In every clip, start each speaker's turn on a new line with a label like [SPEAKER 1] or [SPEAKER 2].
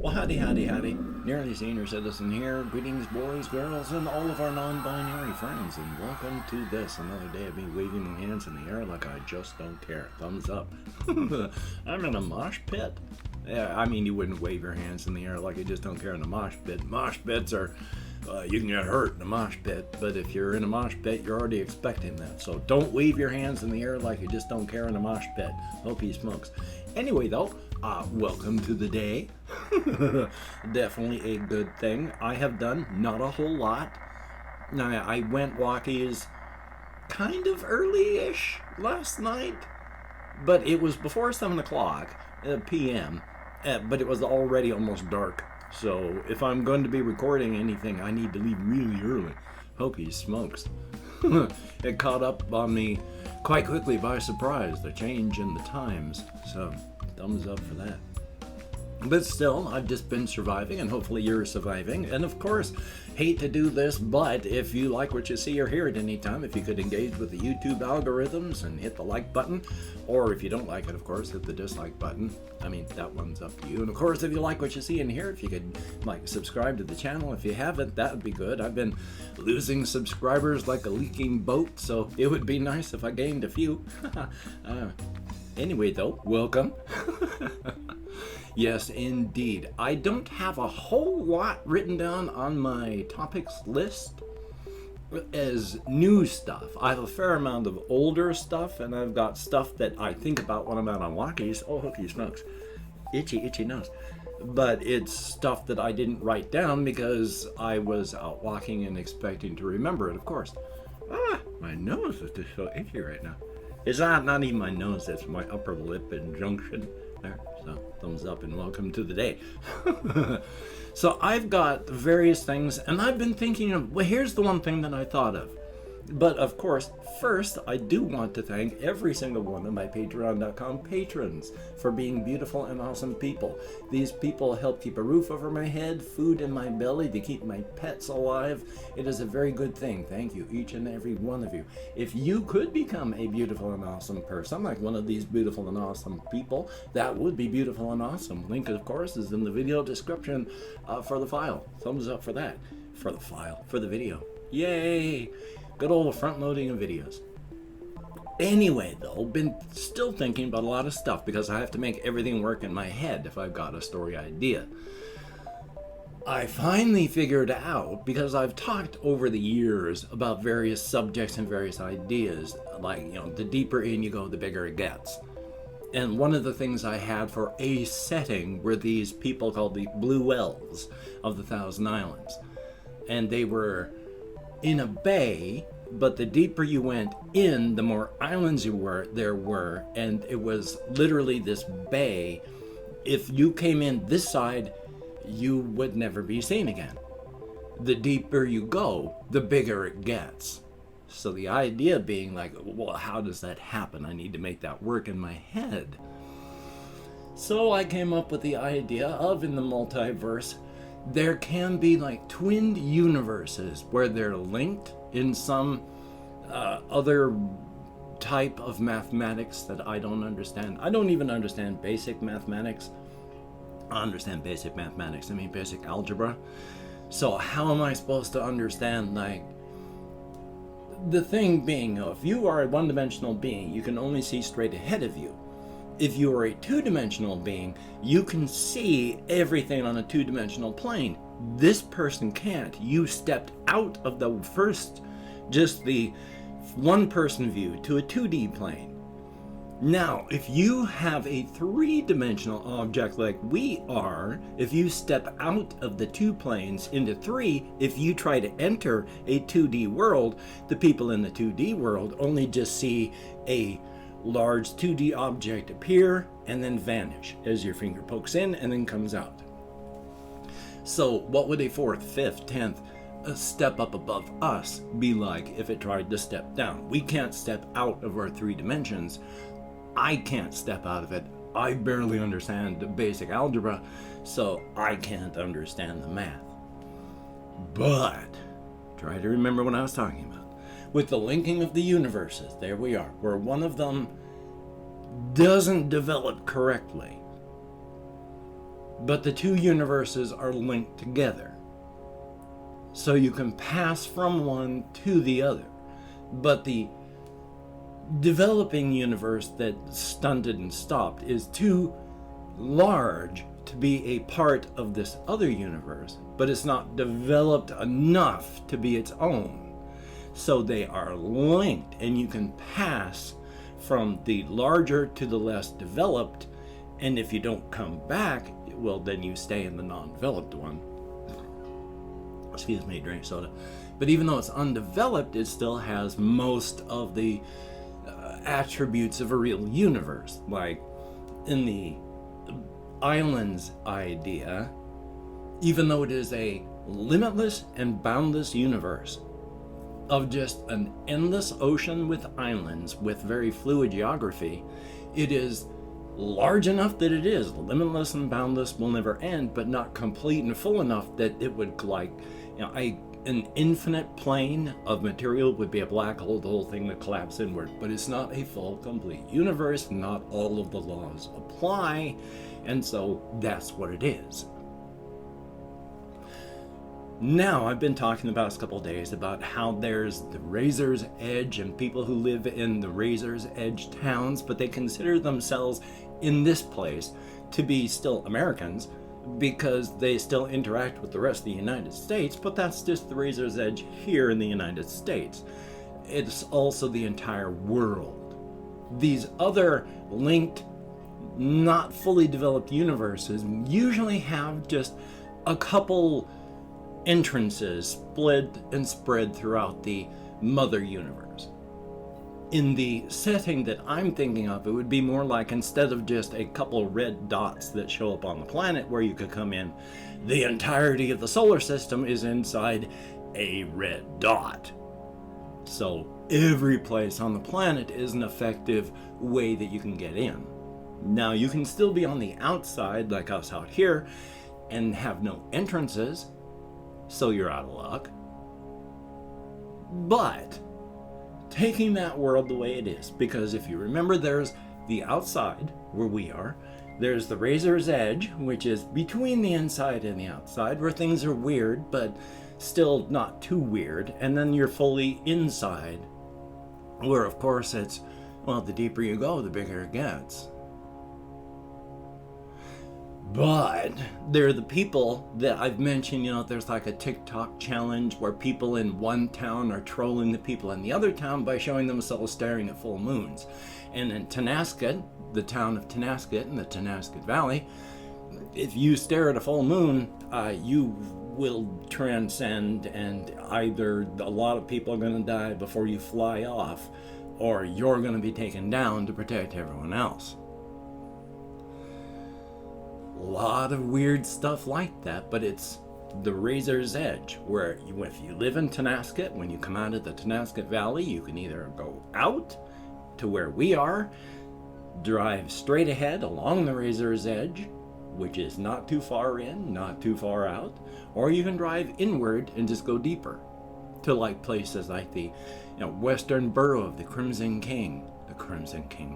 [SPEAKER 1] Well, howdy, howdy, howdy. Nearly Senior Citizen here. Greetings, boys, girls, and all of our non-binary friends. And welcome to this, another day of me waving my hands in the air like I just don't care. Thumbs up. I'm in a mosh pit. Yeah, I mean, you wouldn't wave your hands in the air like you just don't care in a mosh pit. Mosh pits are, you can get hurt in a mosh pit. But if you're in a mosh pit, you're already expecting that. So don't wave your hands in the air like you just don't care in a mosh pit. Hokey smokes. Anyway, though, welcome to the day. Definitely a good thing. I have done not a whole lot. Now, I went walkies kind of early-ish last night, but it was before 7 o'clock p.m., but it was already almost dark. So if I'm going to be recording anything, I need to leave really early. Hokey smokes. It caught up on me quite quickly by surprise, the change in the times. So thumbs up for that. But still, I've just been surviving, and hopefully you're surviving. And of course, hate to do this, but if you like what you see or hear at any time, if you could engage with the YouTube algorithms and hit the like button, or if you don't like it, of course, hit the dislike button. I mean, that one's up to you. And of course, if you like what you see and hear, if you could subscribe to the channel. If you haven't, that would be good. I've been losing subscribers like a leaking boat, so it would be nice if I gained a few. Anyway, though, welcome. Yes, indeed. I don't have a whole lot written down on my topics list as new stuff. I have a fair amount of older stuff, and I've got stuff that I think about when I'm out on walkies. Oh, Hokey smokes. Itchy nose. But it's stuff that I didn't write down because I was out walking and expecting to remember it, of course. My nose is just so itchy right now. It's not even my nose, it's my upper lip and junction. There, so thumbs up and welcome to the day. So I've got various things, and I've been thinking of, well, here's the one thing that I thought of. But of course, first, I do want to thank every single one of my Patreon.com patrons for being beautiful and awesome people. These people help keep a roof over my head, food in my belly, to keep my pets alive. It is a very good thing. Thank you, each and every one of you. If you could become a beautiful and awesome person, like one of these beautiful and awesome people, that would be beautiful and awesome. Link, of course, is in the video description for the file. Thumbs up for that. For the file. For the video. Yay! Good old front-loading of videos. Anyway, though, been still thinking about a lot of stuff because I have to make everything work in my head if I've got a story idea. I finally figured out, because I've talked over the years about various subjects and various ideas, like, the deeper in you go, the bigger it gets. And one of the things I had for a setting were these people called the Blue Elves of the Thousand Islands. And they were in a bay, but the deeper you went in, the more islands there were, and it was literally this bay. If you came in this side, you would never be seen again. The deeper you go, the bigger it gets. So the idea being like, well, how does that happen? I need to make that work in my head. So I came up with the idea of, in the multiverse, there can be like twinned universes where they're linked in some other type of mathematics that I don't understand. I don't even understand basic mathematics. I understand basic mathematics. I mean basic algebra. So how am I supposed to understand, like, the thing being, if you are a one-dimensional being, you can only see straight ahead of you. If you are a two-dimensional being, you can see everything on a two-dimensional plane. This person can't. You stepped out of the first, just the one-person view to a 2D plane. Now, if you have a three-dimensional object like we are, if you step out of the two planes into three, if you try to enter a 2D world, the people in the 2D world only just see a large 2D object appear and then vanish as your finger pokes in and then comes out. So what would a fourth, fifth, 10th step up above us be like if it tried to step down? We can't step out of our three dimensions. I can't step out of it. I barely understand basic algebra, so I can't understand the math. But try to remember what I was talking about. With the linking of the universes, there we are, where one of them doesn't develop correctly, but the two universes are linked together. So you can pass from one to the other. But the developing universe that stunted and stopped is too large to be a part of this other universe, but it's not developed enough to be its own. So they are linked, and you can pass from the larger to the less developed, and if you don't come back, well, then you stay in the non-developed one. Excuse me, drink soda. But even though it's undeveloped, it still has most of the attributes of a real universe. Like in the islands idea, even though it is a limitless and boundless universe of just an endless ocean with islands with very fluid geography, it is large enough that it is limitless and boundless, will never end, but not complete and full enough that it would, like, an infinite plane of material would be a black hole, the whole thing would collapse inward. But it's not a full, complete universe. Not all of the laws apply, and so that's what it is. Now, I've been talking the past couple of days about how there's the Razor's Edge and people who live in the Razor's Edge towns, but they consider themselves in this place to be still Americans because they still interact with the rest of the United States, but that's just the Razor's Edge here in the United States. It's also the entire world. These other linked, not fully developed universes usually have just a couple entrances split and spread throughout the mother universe. In the setting that I'm thinking of, it would be more like, instead of just a couple red dots that show up on the planet where you could come in, the entirety of the solar system is inside a red dot. So every place on the planet is an effective way that you can get in. Now, you can still be on the outside, like us out here, and have no entrances, so you're out of luck. But taking that world the way it is, because if you remember, there's the outside where we are, there's the Razor's Edge, which is between the inside and the outside, where things are weird but still not too weird, and then you're fully inside, where of course it's, well, the deeper you go, the bigger it gets. But they're the people that I've mentioned, there's like a TikTok challenge where people in one town are trolling the people in the other town by showing themselves staring at full moons. And in Tonasket, the town of Tonasket in the Tonasket Valley, if you stare at a full moon, you will transcend, and either a lot of people are going to die before you fly off, or you're going to be taken down to protect everyone else. A lot of weird stuff like that, but it's the Razor's Edge, where if you live in Tonasket, when you come out of the Tonasket Valley, you can either go out to where we are, drive straight ahead along the Razor's Edge, which is not too far in, not too far out, or you can drive inward and just go deeper to like places like the western borough of the Crimson King,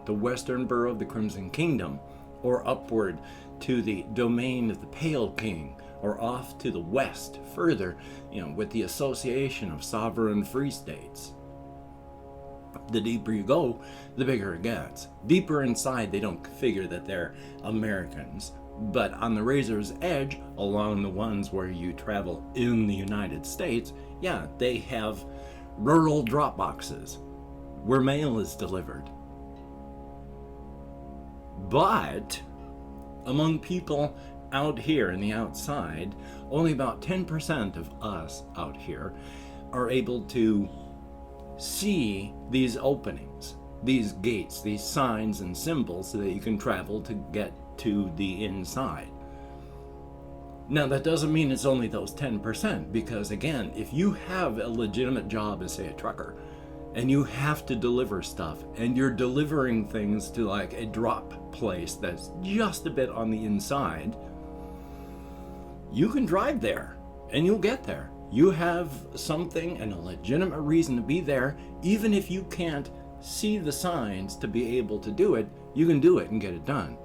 [SPEAKER 1] the western borough of the Crimson Kingdom, or upward to the domain of the Pale King, or off to the west further, with the Association of Sovereign Free States. The deeper you go, the bigger it gets. Deeper inside, they don't figure that they're Americans. But on the Razor's Edge, along the ones where you travel in the United States, yeah, they have rural drop boxes where mail is delivered. But among people out here in the outside, only about 10% of us out here are able to see these openings, these gates, these signs and symbols, so that you can travel to get to the inside. Now, that doesn't mean it's only those 10%, because again, if you have a legitimate job as, say, a trucker, and you have to deliver stuff, and you're delivering things to like a drop place that's just a bit on the inside, you can drive there and you'll get there. You have something and a legitimate reason to be there. Even if you can't see the signs to be able to do it, you can do it and get it done.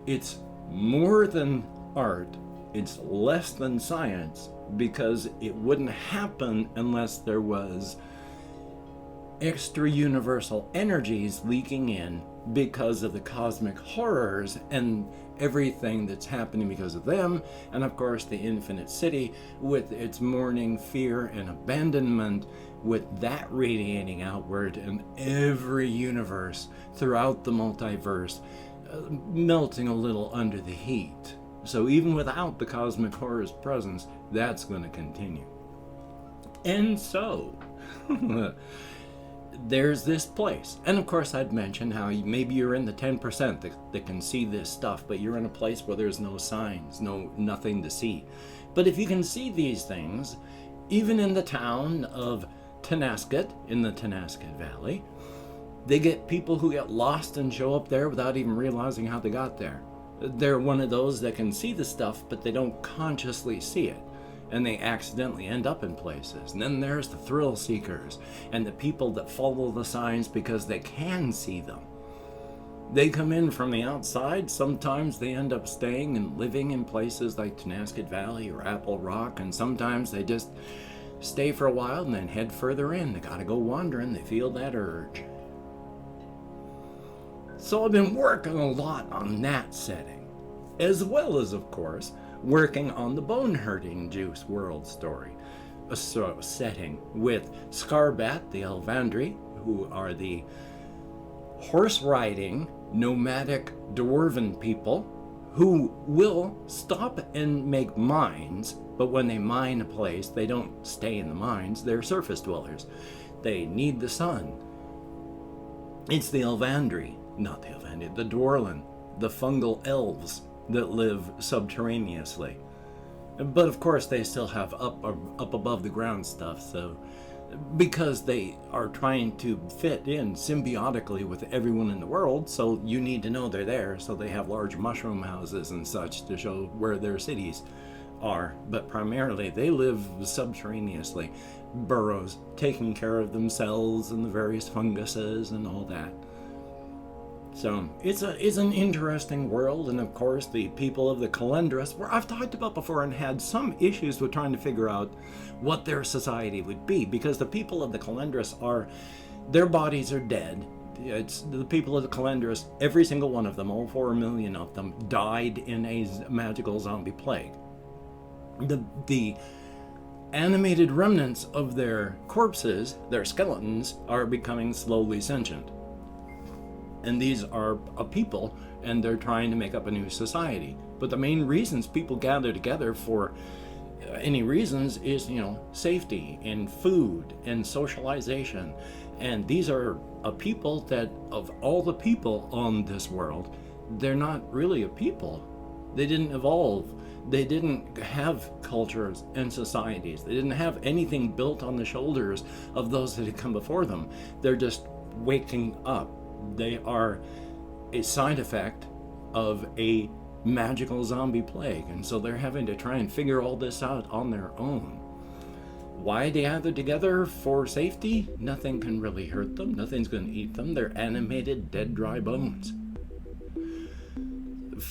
[SPEAKER 1] It's more than art, it's less than science, because it wouldn't happen unless there was extra universal energies leaking in because of the cosmic horrors and everything that's happening because of them, and of course the infinite city with its mourning, fear, and abandonment, with that radiating outward, and every universe throughout the multiverse melting a little under the heat. So even without the cosmic horror's presence, that's going to continue. And so there's this place. And of course I'd mentioned how maybe you're in the 10% that can see this stuff, but you're in a place where there's no signs, nothing to see. But if you can see these things, even in the town of Tenasket, in the Tenasket Valley, they get people who get lost and show up there without even realizing how they got there. They're one of those that can see the stuff, but they don't consciously see it, and they accidentally end up in places. And then there's the thrill seekers and the people that follow the signs because they can see them. They come in from the outside. Sometimes they end up staying and living in places like Tenasket Valley or Apple Rock, and sometimes they just stay for a while and then head further in. They gotta go wandering. They feel that urge. So I've been working a lot on that setting, as well as, of course, working on the bone-hurting Juice WRLD story setting with Scarbat, the Elvandri, who are the horse-riding, nomadic dwarven people who will stop and make mines, but when they mine a place, they don't stay in the mines. They're surface dwellers. They need the sun. It's the Elvandri, not the Elvandri, the Dwarlen, the fungal elves that live subterraneously. But of course they still have up above the ground stuff, so because they are trying to fit in symbiotically with everyone in the world, so you need to know they're there, so they have large mushroom houses and such to show where their cities are. But primarily they live subterraneously, burrows, taking care of themselves and the various funguses and all that. So it's an interesting world, and of course the people of the Calendris, where I've talked about before and had some issues with trying to figure out what their society would be, because the people of the Calendris their bodies are dead. It's the people of the Calendris, every single one of them, all 4 million of them, died in a magical zombie plague. The animated remnants of their corpses, their skeletons, are becoming slowly sentient. And these are a people, and they're trying to make up a new society. But the main reasons people gather together for any reasons is, safety and food and socialization. And these are a people that, of all the people on this world, they're not really a people. They didn't evolve. They didn't have cultures and societies. They didn't have anything built on the shoulders of those that had come before them. They're just waking up. They are a side effect of a magical zombie plague, and so they're having to try and figure all this out on their own. Why they gather together? For safety? Nothing can really hurt them. Nothing's going to eat them. They're animated, dead, dry bones.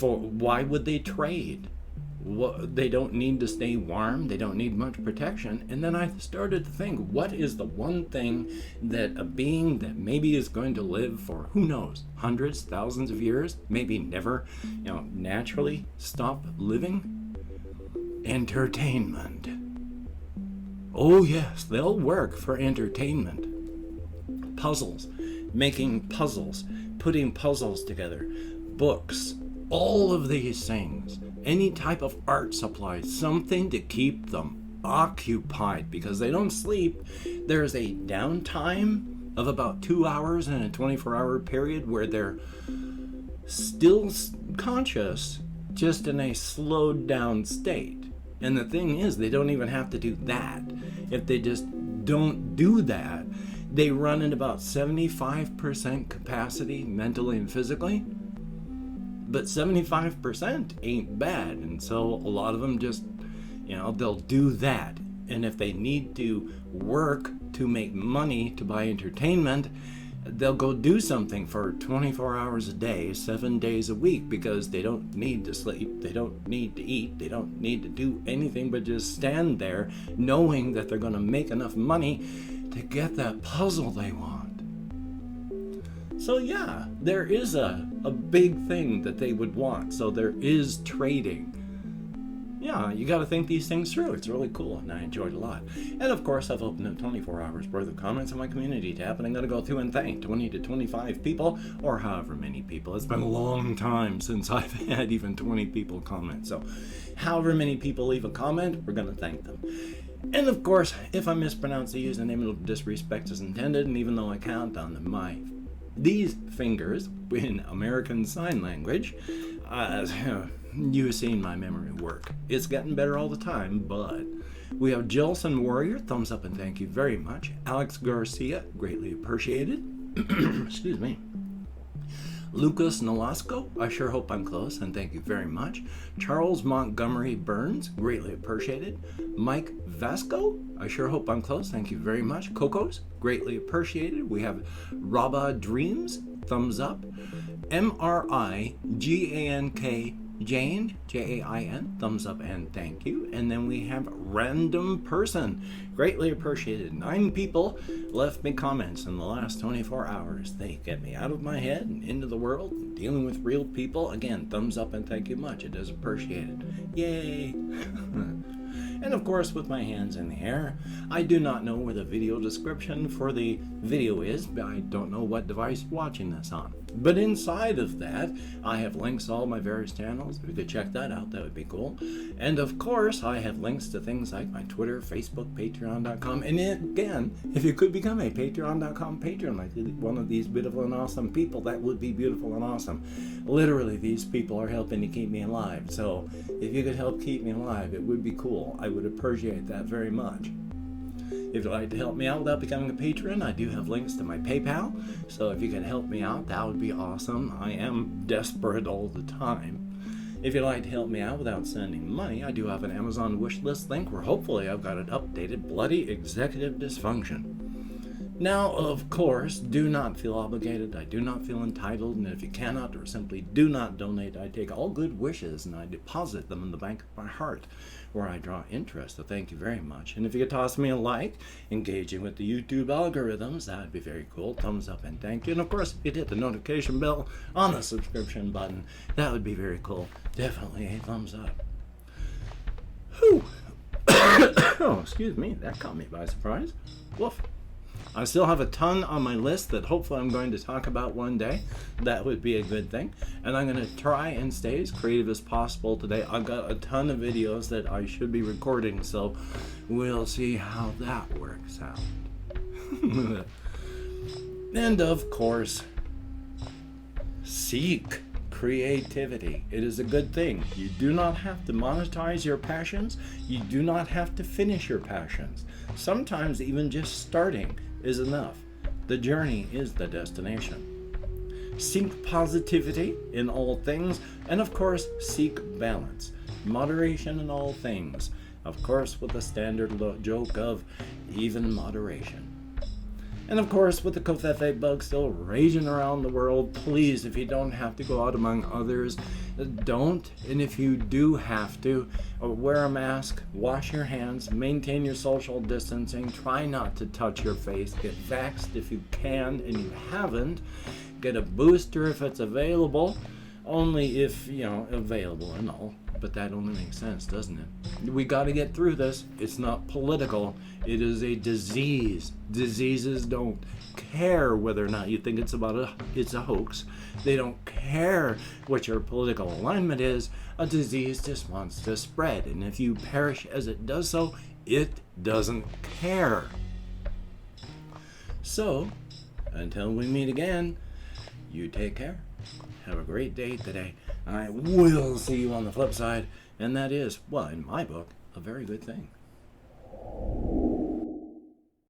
[SPEAKER 1] Why would they trade? They don't need to stay warm. They don't need much protection. And then I started to think, what is the one thing that a being that maybe is going to live for, who knows, hundreds, thousands of years, maybe never, naturally stop living? Entertainment. Oh yes, they'll work for entertainment. Puzzles, making puzzles, putting puzzles together, books, all of these things. Any type of art supply, something to keep them occupied, because they don't sleep. There's a downtime of about 2 hours in a 24-hour period where they're still conscious, just in a slowed down state. And the thing is, they don't even have to do that. If they just don't do that, they run at about 75% capacity mentally and physically. But 75% ain't bad, and so a lot of them just, they'll do that. And if they need to work to make money to buy entertainment, they'll go do something for 24 hours a day, 7 days a week, because they don't need to sleep, they don't need to eat, they don't need to do anything but just stand there knowing that they're going to make enough money to get that puzzle they want. So yeah, there is a big thing that they would want. So there is trading. Yeah, you got to think these things through. It's really cool, and I enjoyed it a lot. And of course, I've opened up 24 hours worth of comments on my community tab, and I'm going to go through and thank 20 to 25 people, or however many people. It's been a long time since I've had even 20 people comment. So however many people leave a comment, we're going to thank them. And of course, if I mispronounce the username, it'll disrespect is intended, and even though I count on these fingers in American Sign Language, you've seen my memory work. It's getting better all the time, but we have Jilson Warrior, thumbs up and thank you very much. Alex Garcia, greatly appreciated. Excuse me. Lucas Nolasco, I sure hope I'm close, and thank you very much. Charles Montgomery Burns, greatly appreciated. Mike Vasco, I sure hope I'm close, thank you very much. Cocos, greatly appreciated. We have Rabba Dreams, thumbs up. MRIGANK Jane, Jain, thumbs up and thank you. And then we have Random Person, greatly appreciated. 9 people left me comments in the last 24 hours. They get me out of my head and into the world, and dealing with real people. Again, thumbs up and thank you much. It is appreciated. Yay! And of course, with my hands in the air, I do not know where the video description for the video is, but I don't know what device you're watching this on. But inside of that, I have links to all my various channels. If you could check that out, that would be cool. And of course, I have links to things like my Twitter, Facebook, Patreon.com. And again, if you could become a Patreon.com patron, like one of these beautiful and awesome people, that would be beautiful and awesome. Literally, these people are helping to keep me alive. So if you could help keep me alive, it would be cool. I would appreciate that very much. If you'd like to help me out without becoming a patron, I do have links to my PayPal. So if you could help me out, that would be awesome. I am desperate all the time. If you'd like to help me out without sending money, I do have an Amazon wishlist link where hopefully I've got an updated Bloody Executive Dysfunction. Now, of course, do not feel obligated. I do not feel entitled. And if you cannot or simply do not donate, I take all good wishes and I deposit them in the bank of my heart, where I draw interest. So thank you very much. And if you could toss me a like, engaging with the YouTube algorithms, that would be very cool. Thumbs up and thank you. And of course, if you'd hit the notification bell on the subscription button, that would be very cool. Definitely a thumbs up. Whew. Oh, excuse me. That caught me by surprise. Woof. I still have a ton on my list that hopefully I'm going to talk about one day. That would be a good thing. And I'm going to try and stay as creative as possible today. I've got a ton of videos that I should be recording, so we'll see how that works out. And of course, seek creativity. It is a good thing. You do not have to monetize your passions. You do not have to finish your passions. Sometimes even just starting is enough. The journey is the destination. Seek positivity in all things, and of course, seek balance. Moderation in all things. Of course, with the standard joke of even moderation. And of course, with the Covfefe bug still raging around the world, please, if you don't have to go out among others, don't. And if you do have to, wear a mask, wash your hands, maintain your social distancing, try not to touch your face, get vaxxed if you can and you haven't, get a booster if it's available, only if, available and all. But that only makes sense, doesn't it? We got to get through this. It's not political. It is a disease. Diseases don't care whether or not you think it's a hoax. They don't care what your political alignment is. A disease just wants to spread. And if you perish as it does so, it doesn't care. So, until we meet again, you take care. Have a great day today. I will see you on the flip side, and that is, well, in my book, a very good thing.